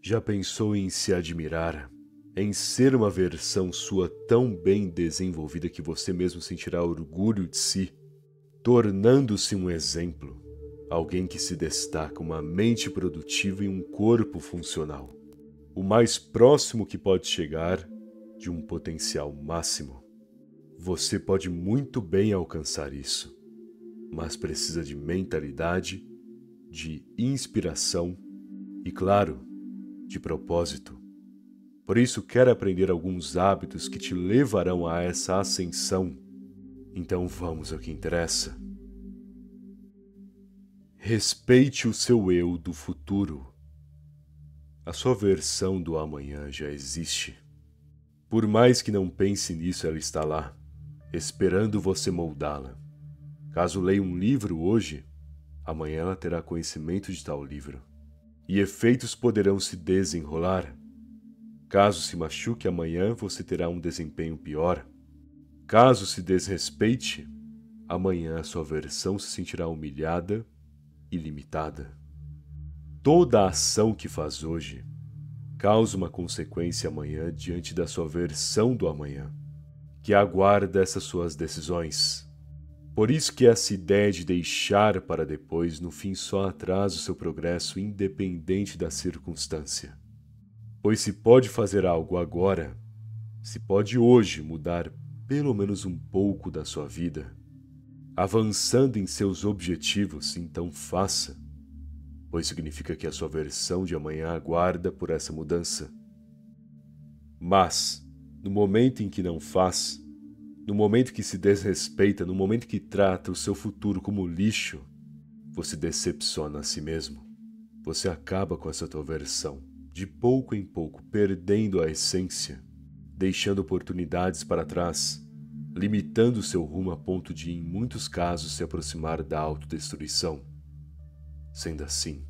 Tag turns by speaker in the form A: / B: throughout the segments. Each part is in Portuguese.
A: Já pensou em se admirar, em ser uma versão sua tão bem desenvolvida que você mesmo sentirá orgulho de si, tornando-se um exemplo, alguém que se destaca, uma mente produtiva e um corpo funcional, o mais próximo que pode chegar de um potencial máximo? Você pode muito bem alcançar isso, mas precisa de mentalidade, de inspiração e, claro, de propósito. Por isso, quer aprender alguns hábitos que te levarão a essa ascensão? Então vamos ao que interessa. Respeite o seu eu do futuro. A sua versão do amanhã já existe. Por mais que não pense nisso, ela está lá, esperando você moldá-la. Caso leia um livro hoje, amanhã ela terá conhecimento de tal livro. E efeitos poderão se desenrolar. Caso se machuque amanhã, você terá um desempenho pior. Caso se desrespeite, amanhã a sua versão se sentirá humilhada e limitada. Toda a ação que faz hoje causa uma consequência amanhã diante da sua versão do amanhã, que aguarda essas suas decisões. Por isso que essa ideia de deixar para depois, no fim, só atrasa o seu progresso independente da circunstância. Pois se pode fazer algo agora, se pode hoje mudar pelo menos um pouco da sua vida, avançando em seus objetivos, então faça, pois significa que a sua versão de amanhã aguarda por essa mudança. Mas, no momento em que não faz, no momento que se desrespeita, no momento que trata o seu futuro como lixo, você decepciona a si mesmo. Você acaba com essa tua versão, de pouco em pouco, perdendo a essência, deixando oportunidades para trás, limitando seu rumo a ponto de, em muitos casos, se aproximar da autodestruição. Sendo assim,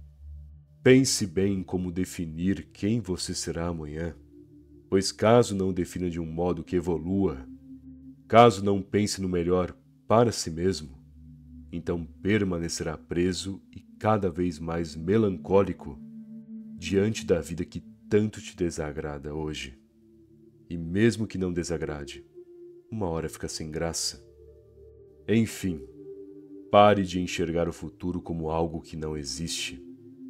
A: pense bem em como definir quem você será amanhã, pois caso não defina de um modo que evolua, caso não pense no melhor para si mesmo, então permanecerá preso e cada vez mais melancólico diante da vida que tanto te desagrada hoje. E mesmo que não desagrade, uma hora fica sem graça. Enfim, pare de enxergar o futuro como algo que não existe,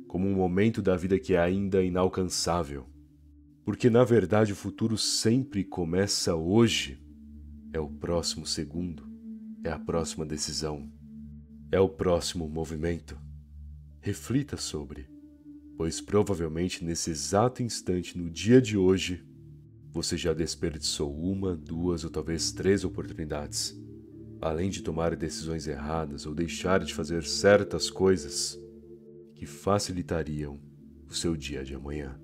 A: como um momento da vida que é ainda inalcançável. Porque na verdade o futuro sempre começa hoje. É o próximo segundo, é a próxima decisão, é o próximo movimento. Reflita sobre, pois provavelmente nesse exato instante, no dia de hoje, você já desperdiçou uma, duas ou talvez 3 oportunidades, além de tomar decisões erradas ou deixar de fazer certas coisas que facilitariam o seu dia de amanhã.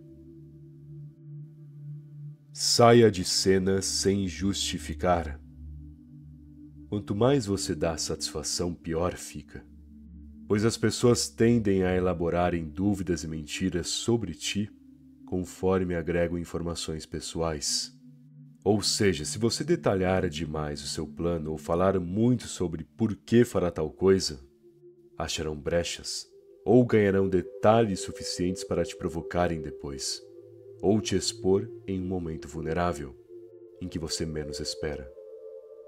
A: Saia de cena sem justificar. Quanto mais você dá satisfação, pior fica, pois as pessoas tendem a elaborarem dúvidas e mentiras sobre ti conforme agregam informações pessoais. Ou seja, se você detalhar demais o seu plano ou falar muito sobre por que fará tal coisa, acharão brechas ou ganharão detalhes suficientes para te provocarem depois, ou te expor em um momento vulnerável, em que você menos espera.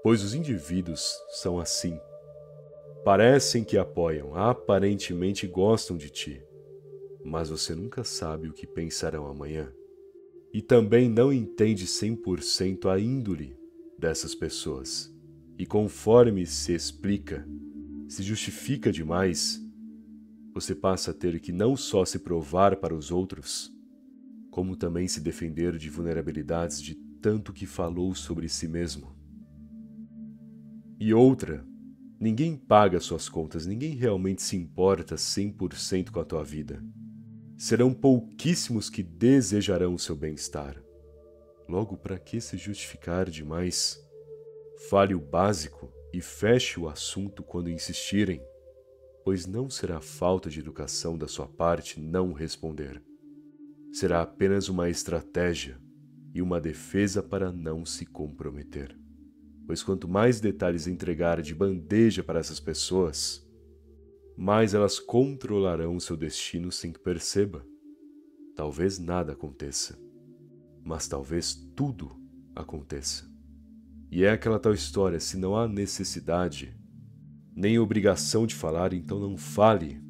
A: Pois os indivíduos são assim. Parecem que apoiam, aparentemente gostam de ti, mas você nunca sabe o que pensarão amanhã. E também não entende 100% a índole dessas pessoas. E conforme se explica, se justifica demais, você passa a ter que não só se provar para os outros, como também se defender de vulnerabilidades de tanto que falou sobre si mesmo. E outra, ninguém paga suas contas, ninguém realmente se importa 100% com a tua vida. Serão pouquíssimos que desejarão o seu bem-estar. Logo, para que se justificar demais? Fale o básico e feche o assunto quando insistirem, pois não será falta de educação da sua parte não responder. Será apenas uma estratégia e uma defesa para não se comprometer. Pois quanto mais detalhes entregar de bandeja para essas pessoas, mais elas controlarão o seu destino sem que perceba. talvez nada aconteça, mas talvez tudo aconteça. E é aquela tal história: se não há necessidade, nem obrigação de falar, então não fale.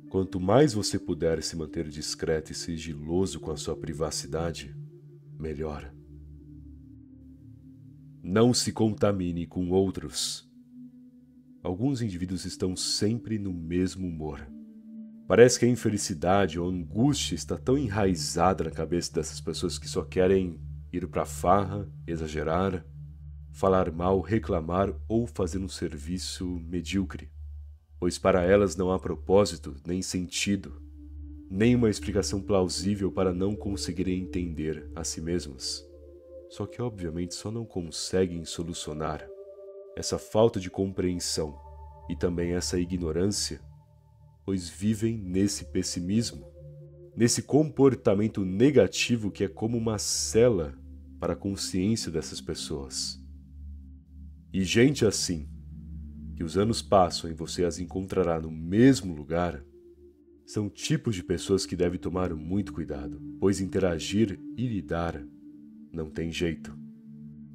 A: Quanto mais você puder se manter discreto e sigiloso com a sua privacidade, melhor. Não se contamine com outros. Alguns indivíduos estão sempre no mesmo humor. Parece que a infelicidade ou a angústia está tão enraizada na cabeça dessas pessoas que só querem ir pra farra, exagerar, falar mal, reclamar ou fazer um serviço medíocre, pois para elas não há propósito, nem sentido, nem uma explicação plausível para não conseguirem entender a si mesmas. Só que obviamente só não conseguem solucionar essa falta de compreensão e também essa ignorância, pois vivem nesse pessimismo, nesse comportamento negativo que é como uma cela para a consciência dessas pessoas. E gente assim, que os anos passam e você as encontrará no mesmo lugar, são tipos de pessoas que devem tomar muito cuidado, pois interagir e lidar não tem jeito.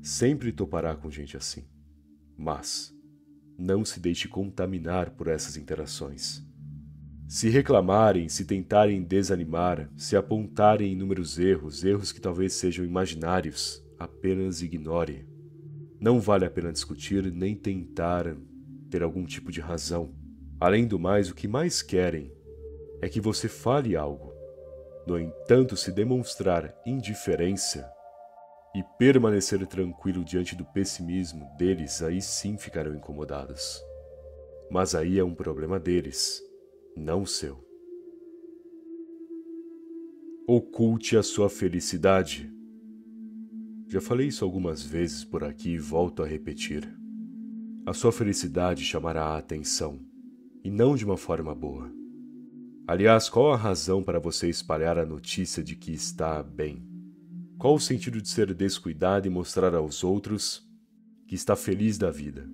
A: Sempre topará com gente assim. Mas não se deixe contaminar por essas interações. Se reclamarem, se tentarem desanimar, se apontarem inúmeros erros que talvez sejam imaginários, apenas ignore. Não vale a pena discutir nem tentar ter algum tipo de razão. Além do mais, o que mais querem é que você fale algo. No entanto, se demonstrar indiferença e permanecer tranquilo diante do pessimismo deles, aí sim ficarão incomodados. Mas aí é um problema deles, não seu. Oculte a sua felicidade. Já falei isso algumas vezes por aqui e volto a repetir. A sua felicidade chamará a atenção, e não de uma forma boa. Aliás, qual a razão para você espalhar a notícia de que está bem? Qual o sentido de ser descuidado e mostrar aos outros que está feliz da vida?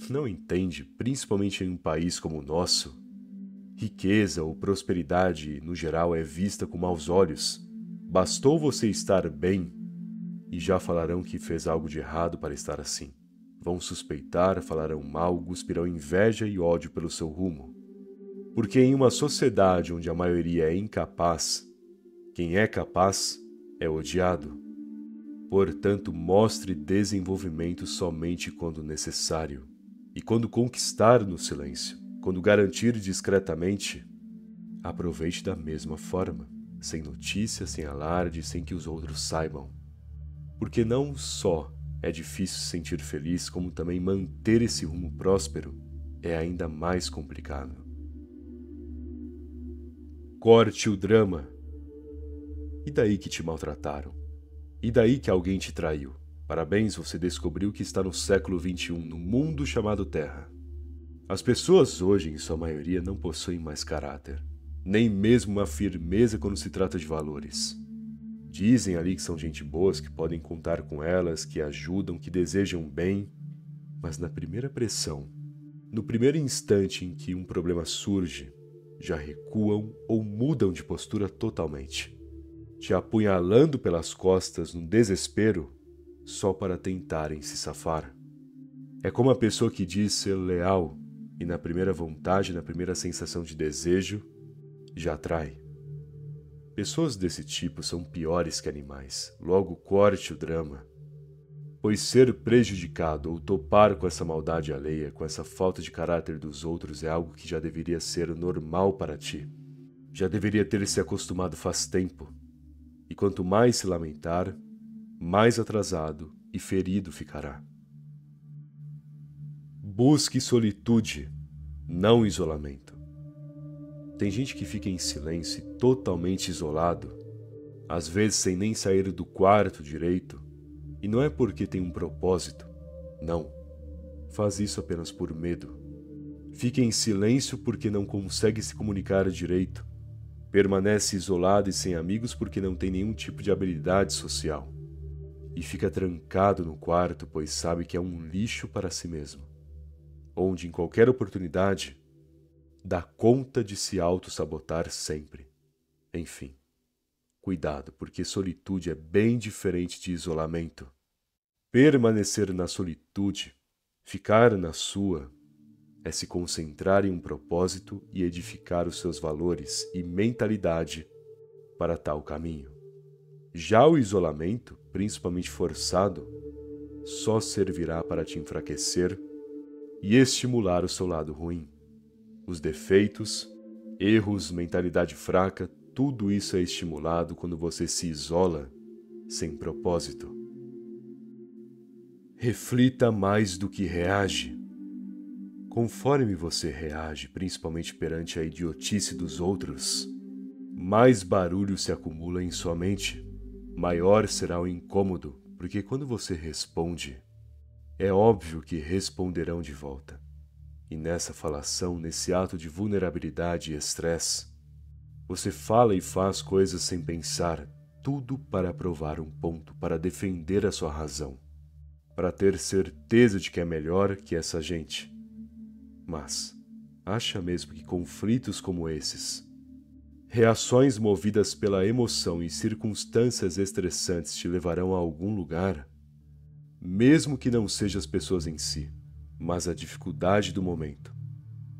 A: Não entende, principalmente em um país como o nosso, riqueza ou prosperidade no geral é vista com maus olhos. Bastou você estar bem e já falarão que fez algo de errado para estar assim. Vão suspeitar, falarão mal, cuspirão inveja e ódio pelo seu rumo. Porque em uma sociedade onde a maioria é incapaz, quem é capaz é odiado. Portanto, mostre desenvolvimento somente quando necessário. E quando conquistar no silêncio, quando garantir discretamente, aproveite da mesma forma, sem notícia, sem alarde, sem que os outros saibam. Porque não só é difícil se sentir feliz, como também manter esse rumo próspero é ainda mais complicado. Corte o drama. E daí que te maltrataram? E daí que alguém te traiu? Parabéns, você descobriu que está no século XXI, no mundo chamado Terra. As pessoas hoje, em sua maioria, não possuem mais caráter, nem mesmo uma firmeza quando se trata de valores. Dizem ali que são gente boas, que podem contar com elas, que ajudam, que desejam bem, mas na primeira pressão, no primeiro instante em que um problema surge, já recuam ou mudam de postura totalmente, te apunhalando pelas costas no desespero só para tentarem se safar. É como a pessoa que diz ser leal e na primeira vontade, na primeira sensação de desejo, já trai. Pessoas desse tipo são piores que animais, logo corte o drama. Pois ser prejudicado ou topar com essa maldade alheia, com essa falta de caráter dos outros é algo que já deveria ser normal para ti. Já deveria ter se acostumado faz tempo. E quanto mais se lamentar, mais atrasado e ferido ficará. Busque solitude, não isolamento. Tem gente que fica em silêncio e totalmente isolado, às vezes sem nem sair do quarto direito, e não é porque tem um propósito, não. Faz isso apenas por medo. Fica em silêncio porque não consegue se comunicar direito. Permanece isolado e sem amigos porque não tem nenhum tipo de habilidade social. E fica trancado no quarto pois sabe que é um lixo para si mesmo, onde em qualquer oportunidade dá conta de se auto-sabotar sempre. Enfim, cuidado, porque solitude é bem diferente de isolamento. Permanecer na solitude, ficar na sua, é se concentrar em um propósito e edificar os seus valores e mentalidade para tal caminho. Já o isolamento, principalmente forçado, só servirá para te enfraquecer e estimular o seu lado ruim. Os defeitos, erros, mentalidade fraca, tudo isso é estimulado quando você se isola sem propósito. Reflita mais do que reage. Conforme você reage, principalmente perante a idiotice dos outros, mais barulho se acumula em sua mente, maior será o incômodo, porque quando você responde, é óbvio que responderão de volta. E nessa falação, nesse ato de vulnerabilidade e estresse, você fala e faz coisas sem pensar, tudo para provar um ponto, para defender a sua razão, para ter certeza de que é melhor que essa gente. Mas, acha mesmo que conflitos como esses, reações movidas pela emoção e circunstâncias estressantes te levarão a algum lugar? Mesmo que não seja as pessoas em si, mas a dificuldade do momento.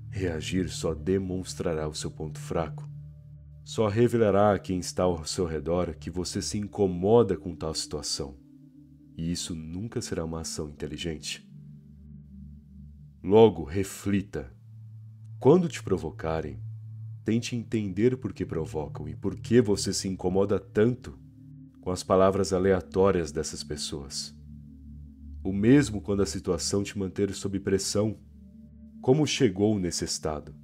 A: Reagir só demonstrará o seu ponto fraco. Só revelará a quem está ao seu redor que você se incomoda com tal situação. E isso nunca será uma ação inteligente. Logo, reflita. Quando te provocarem, tente entender por que provocam e por que você se incomoda tanto com as palavras aleatórias dessas pessoas. O mesmo quando a situação te manter sob pressão. Como chegou nesse estado?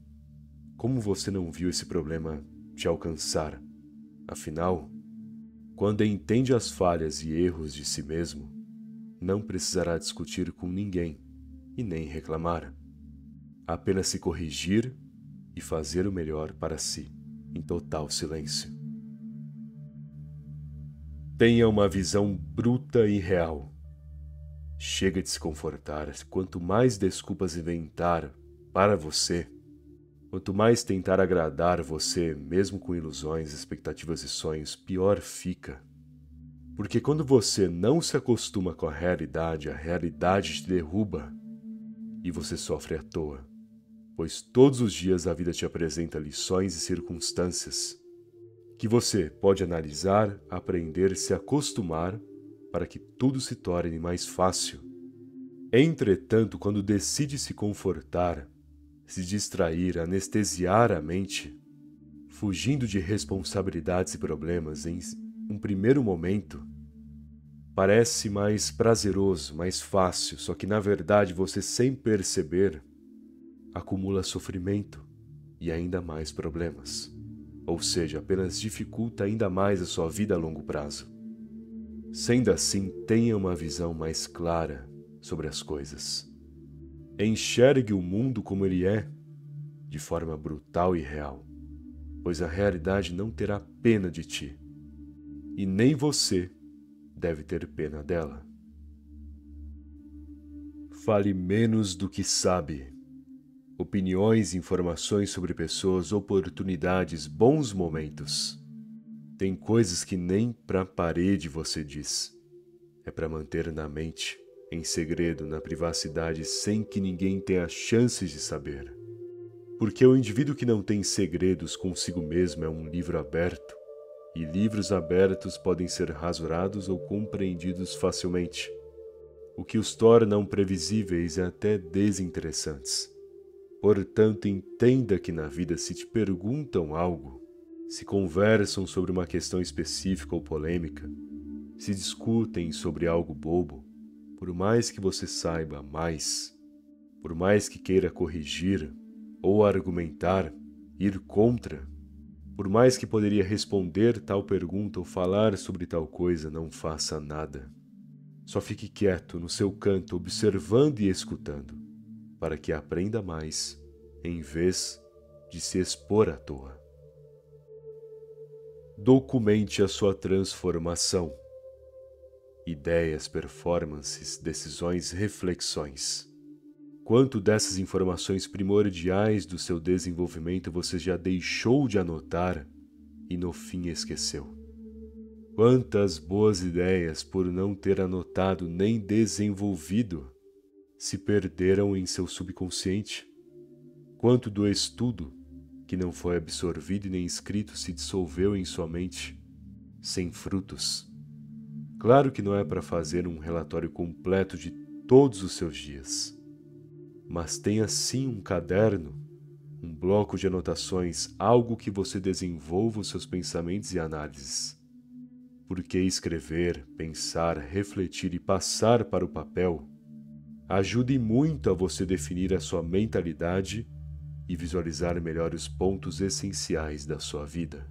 A: Como você não viu esse problema te alcançar? Afinal, quando entende as falhas e erros de si mesmo, não precisará discutir com ninguém e nem reclamar. Apenas se corrigir e fazer o melhor para si, em total silêncio. Tenha uma visão bruta e real. Chega de se confortar. Quanto mais desculpas inventar para você, quanto mais tentar agradar você, mesmo com ilusões, expectativas e sonhos, pior fica. Porque quando você não se acostuma com a realidade te derruba e você sofre à toa, pois todos os dias a vida te apresenta lições e circunstâncias que você pode analisar, aprender, se acostumar para que tudo se torne mais fácil. Entretanto, quando decide se confortar, se distrair, anestesiar a mente, fugindo de responsabilidades e problemas em um primeiro momento, parece mais prazeroso, mais fácil, só que na verdade você, sem perceber, acumula sofrimento e ainda mais problemas. Ou seja, apenas dificulta ainda mais a sua vida a longo prazo. Sendo assim, tenha uma visão mais clara sobre as coisas. Enxergue o mundo como ele é, de forma brutal e real, pois a realidade não terá pena de ti, e nem você deve ter pena dela. Fale menos do que sabe. Opiniões, informações sobre pessoas, oportunidades, bons momentos. Tem coisas que nem pra parede você diz. É para manter na mente, em segredo, na privacidade, sem que ninguém tenha chances de saber. Porque o indivíduo que não tem segredos consigo mesmo é um livro aberto, e livros abertos podem ser rasurados ou compreendidos facilmente, o que os torna imprevisíveis e até desinteressantes. Portanto, entenda que na vida, se te perguntam algo, se conversam sobre uma questão específica ou polêmica, se discutem sobre algo bobo, por mais que você saiba mais, por mais que queira corrigir ou argumentar, ir contra, por mais que poderia responder tal pergunta ou falar sobre tal coisa, não faça nada. Só fique quieto no seu canto, observando e escutando, para que aprenda mais, em vez de se expor à toa. Documente a sua transformação. Ideias, performances, decisões, reflexões. Quanto dessas informações primordiais do seu desenvolvimento você já deixou de anotar e no fim esqueceu. Quantas boas ideias, por não ter anotado nem desenvolvido, se perderam em seu subconsciente? Quanto do estudo, que não foi absorvido e nem escrito, se dissolveu em sua mente, sem frutos? Claro que não é para fazer um relatório completo de todos os seus dias, mas tenha sim um caderno, um bloco de anotações, algo que você desenvolva os seus pensamentos e análises. Porque escrever, pensar, refletir e passar para o papel ajude muito a você definir a sua mentalidade e visualizar melhor os pontos essenciais da sua vida.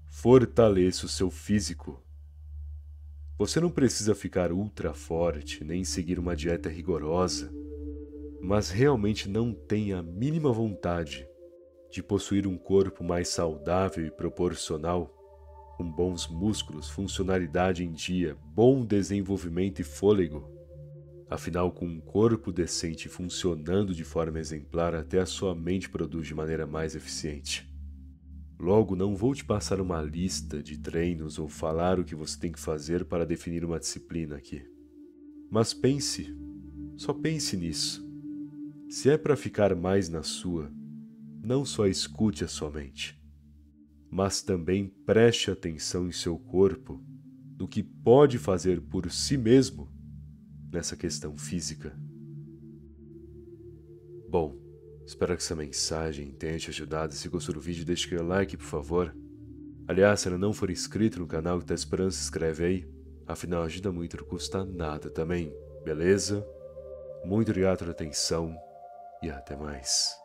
A: Fortaleça o seu físico. Você não precisa ficar ultra forte nem seguir uma dieta rigorosa, mas realmente não tem a mínima vontade de possuir um corpo mais saudável e proporcional, com bons músculos, funcionalidade em dia, bom desenvolvimento e fôlego. Afinal, com um corpo decente funcionando de forma exemplar, até a sua mente produz de maneira mais eficiente. Logo, não vou te passar uma lista de treinos ou falar o que você tem que fazer para definir uma disciplina aqui. Mas pense, só pense nisso. Se é para ficar mais na sua, não só escute a sua mente, mas também preste atenção em seu corpo, no que pode fazer por si mesmo nessa questão física. Bom, espero que essa mensagem tenha te ajudado. Se gostou do vídeo, deixe aquele like, por favor. Aliás, se ainda não for inscrito no canal e está esperando, se inscreve aí. Afinal, ajuda muito, não custa nada também, beleza? Muito obrigado pela atenção e até mais.